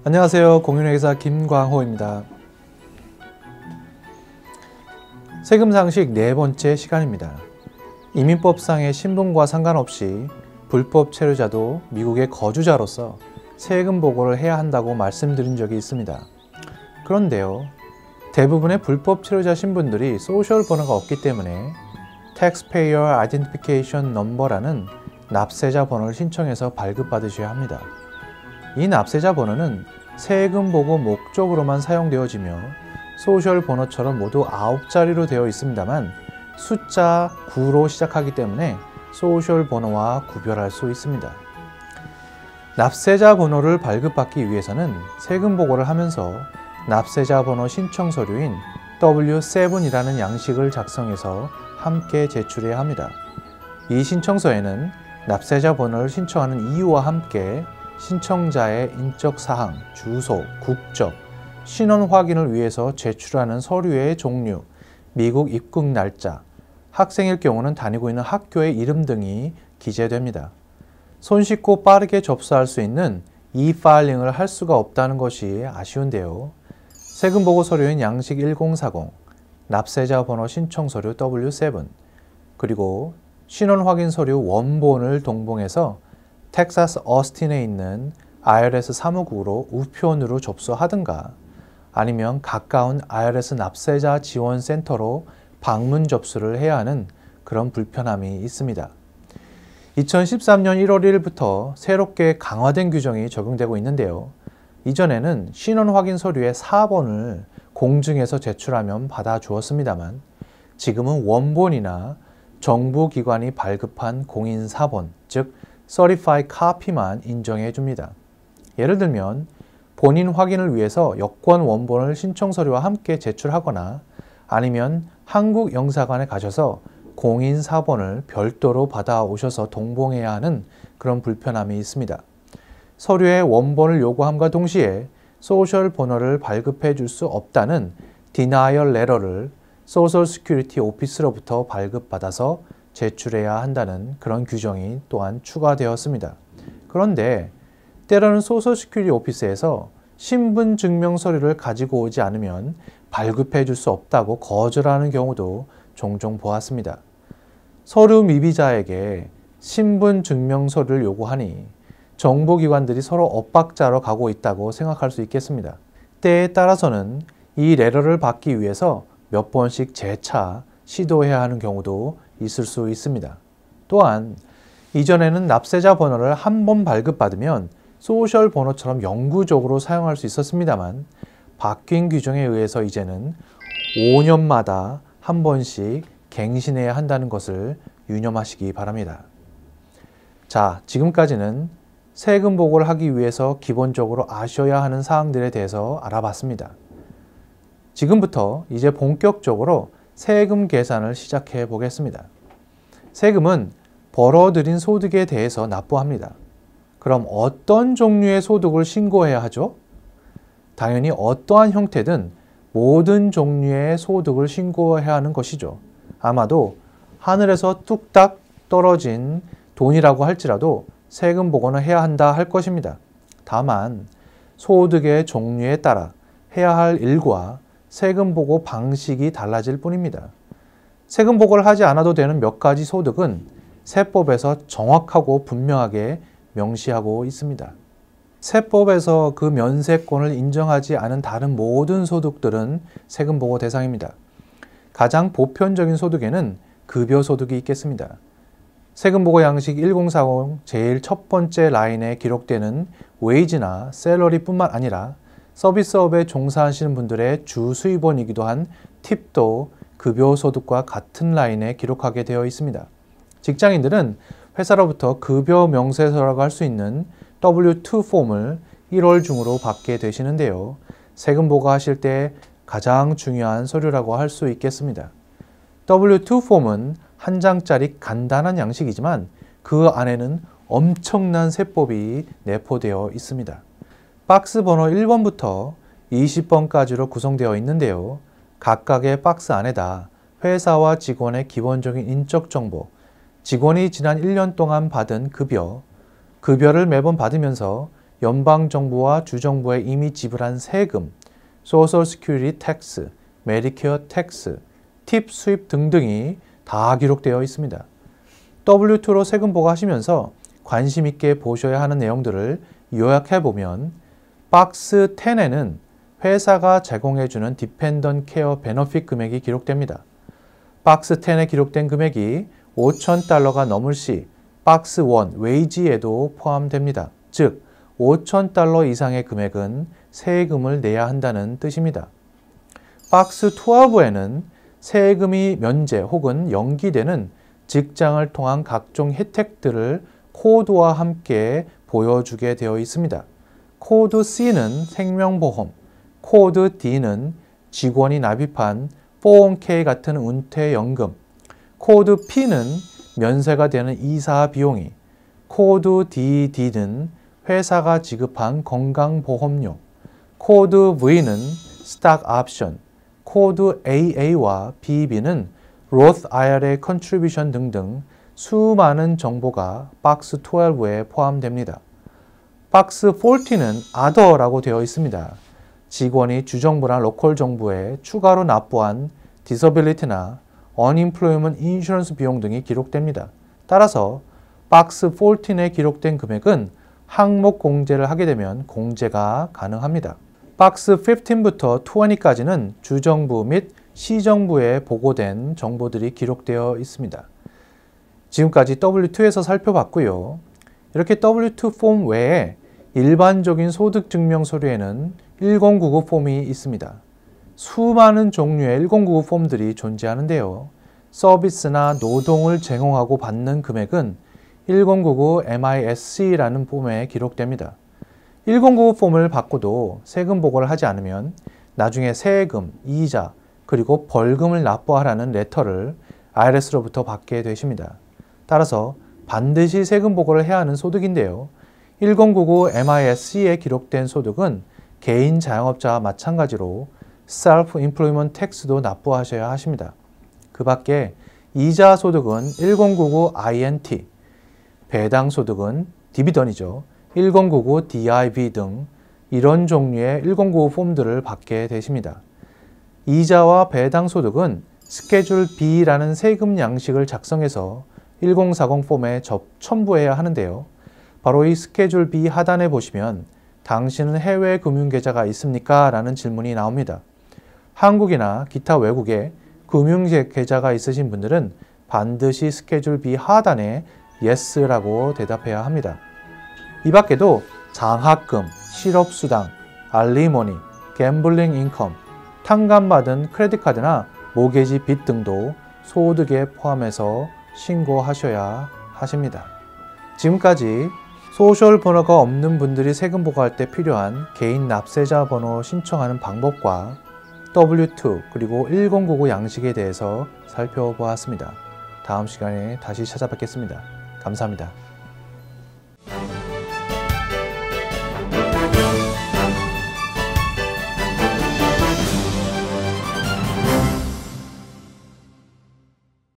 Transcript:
안녕하세요. 공인회계사 김광호입니다. 세금 상식 네 번째 시간입니다. 이민법상의 신분과 상관없이 불법 체류자도 미국의 거주자로서 세금 보고를 해야 한다고 말씀드린 적이 있습니다. 그런데요, 대부분의 불법 체류자 신분들이 소셜 번호가 없기 때문에 Taxpayer Identification Number라는 납세자 번호를 신청해서 발급받으셔야 합니다. 이 납세자 번호는 세금 보고 목적으로만 사용되어지며 소셜 번호처럼 모두 9자리로 되어 있습니다만 숫자 9로 시작하기 때문에 소셜 번호와 구별할 수 있습니다. 납세자 번호를 발급받기 위해서는 세금 보고를 하면서 납세자 번호 신청 서류인 W7이라는 양식을 작성해서 함께 제출해야 합니다. 이 신청서에는 납세자 번호를 신청하는 이유와 함께 신청자의 인적사항, 주소, 국적, 신원 확인을 위해서 제출하는 서류의 종류, 미국 입국 날짜, 학생일 경우는 다니고 있는 학교의 이름 등이 기재됩니다. 손쉽고 빠르게 접수할 수 있는 e-파일링을 할 수가 없다는 것이 아쉬운데요. 세금 보고 서류인 양식 1040, 납세자 번호 신청 서류 W7, 그리고 신원 확인 서류 원본을 동봉해서 텍사스 어스틴에 있는 IRS 사무국으로 우편으로 접수하든가 아니면 가까운 IRS 납세자 지원 센터로 방문 접수를 해야 하는 그런 불편함이 있습니다. 2013년 1월 1일부터 새롭게 강화된 규정이 적용되고 있는데요. 이전에는 신원 확인 서류의 4번을 공증해서 제출하면 받아주었습니다만 지금은 원본이나 정부기관이 발급한 공인 4번, 즉 Certified Copy만 인정해 줍니다. 예를 들면 본인 확인을 위해서 여권 원본을 신청 서류와 함께 제출하거나 아니면 한국 영사관에 가셔서 공인 4번을 별도로 받아오셔서 동봉해야 하는 그런 불편함이 있습니다. 서류의 원본을 요구함과 동시에 소셜 번호를 발급해 줄 수 없다는 Denial Letter를 Social Security Office로부터 발급받아서 제출해야 한다는 그런 규정이 또한 추가되었습니다. 그런데 때로는 소셜 시큐리티 오피스에서 신분 증명 서류를 가지고 오지 않으면 발급해 줄 수 없다고 거절하는 경우도 종종 보았습니다. 서류 미비자에게 신분 증명 서류를 요구하니 정보기관들이 서로 엇박자로 가고 있다고 생각할 수 있겠습니다. 때에 따라서는 이 레터를 받기 위해서 몇 번씩 재차 시도해야 하는 경우도 있을 수 있습니다. 또한 이전에는 납세자 번호를 한 번 발급받으면 소셜 번호처럼 영구적으로 사용할 수 있었습니다만 바뀐 규정에 의해서 이제는 5년마다 한 번씩 갱신해야 한다는 것을 유념하시기 바랍니다. 자, 지금까지는 세금 보고를 하기 위해서 기본적으로 아셔야 하는 사항들에 대해서 알아봤습니다. 지금부터 이제 본격적으로 세금 계산을 시작해 보겠습니다. 세금은 벌어들인 소득에 대해서 납부합니다. 그럼 어떤 종류의 소득을 신고해야 하죠? 당연히 어떠한 형태든 모든 종류의 소득을 신고해야 하는 것이죠. 아마도 하늘에서 뚝딱 떨어진 돈이라고 할지라도 세금 보고는 해야 한다 할 것입니다. 다만 소득의 종류에 따라 해야 할 일과 세금 보고 방식이 달라질 뿐입니다. 세금 보고를 하지 않아도 되는 몇 가지 소득은 세법에서 정확하고 분명하게 명시하고 있습니다. 세법에서 그 면세권을 인정하지 않은 다른 모든 소득들은 세금 보고 대상입니다. 가장 보편적인 소득에는 급여소득이 있겠습니다. 세금 보고 양식 1040 제일 첫 번째 라인에 기록되는 웨이지나 셀러리뿐만 아니라 서비스업에 종사하시는 분들의 주 수입원이기도 한 팁도 급여소득과 같은 라인에 기록하게 되어 있습니다. 직장인들은 회사로부터 급여 명세서라고 할 수 있는 W2 폼을 1월 중으로 받게 되시는데요. 세금 보고하실 때 가장 중요한 서류라고 할 수 있겠습니다. W2 폼은 한 장짜리 간단한 양식이지만 그 안에는 엄청난 세법이 내포되어 있습니다. 박스 번호 1번부터 20번까지로 구성되어 있는데요. 각각의 박스 안에다 회사와 직원의 기본적인 인적 정보, 직원이 지난 1년 동안 받은 급여, 급여를 매번 받으면서 연방정부와 주정부에 이미 지불한 세금, 소셜 시큐리티 텍스, 메디케어 텍스, 팁 수입 등등이 다 기록되어 있습니다. W2로 세금 보고하시면서 관심 있게 보셔야 하는 내용들을 요약해보면 박스 10에는 회사가 제공해주는 디펜던 케어 베너핏 금액이 기록됩니다. 박스 10에 기록된 금액이 $5,000가 넘을 시 박스 1 웨이지에도 포함됩니다. 즉, $5,000 이상의 금액은 세금을 내야 한다는 뜻입니다. 박스 12에는 세금이 면제 혹은 연기되는 직장을 통한 각종 혜택들을 코드와 함께 보여주게 되어 있습니다. 코드 C는 생명보험, 코드 D는 직원이 납입한 401k 같은 은퇴연금, 코드 P는 면세가 되는 이사 비용이, 코드 DD는 회사가 지급한 건강보험료, 코드 V는 스탁 옵션, 코드 AA와 BB는 Roth IRA 컨트리뷰션 등등 수많은 정보가 박스 12에 포함됩니다. 박스 14는 Other라고 되어 있습니다. 직원이 주정부나 로컬 정부에 추가로 납부한 디서빌리티나 Unemployment Insurance 비용 등이 기록됩니다. 따라서 박스 14에 기록된 금액은 항목 공제를 하게 되면 공제가 가능합니다. 박스 15부터 20까지는 주정부 및 시정부에 보고된 정보들이 기록되어 있습니다. 지금까지 W2에서 살펴봤고요. 이렇게 W2 폼 외에 일반적인 소득증명 서류에는 1099 폼이 있습니다. 수많은 종류의 1099 폼들이 존재하는데요. 서비스나 노동을 제공하고 받는 금액은 1099 MISC라는 폼에 기록됩니다. 1099 폼을 받고도 세금 보고를 하지 않으면 나중에 세금, 이자, 그리고 벌금을 납부하라는 레터를 IRS로부터 받게 되십니다. 따라서 반드시 세금 보고를 해야 하는 소득인데요. 1099 MISC에 기록된 소득은 개인 자영업자와 마찬가지로 Self-Employment Tax도 납부하셔야 하십니다. 그 밖에 이자 소득은 1099 INT, 배당 소득은 디비던이죠. 1099 DIV 등 이런 종류의 1099 폼들을 받게 되십니다. 이자와 배당 소득은 스케줄 B라는 세금 양식을 작성해서 1040 폼에 첨부해야 하는데요. 바로 이 스케줄 B 하단에 보시면 당신은 해외 금융계좌가 있습니까? 라는 질문이 나옵니다. 한국이나 기타 외국에 금융계좌가 있으신 분들은 반드시 스케줄 B 하단에 Yes라고 대답해야 합니다. 이 밖에도 장학금, 실업수당, 알리머니, 갬블링 인컴, 탕감받은 크레딧카드나 모게지 빚 등도 소득에 포함해서 신고하셔야 하십니다. 지금까지 소셜 번호가 없는 분들이 세금 보고할 때 필요한 개인 납세자 번호 신청하는 방법과 W2 그리고 1099 양식에 대해서 살펴보았습니다. 다음 시간에 다시 찾아뵙겠습니다. 감사합니다.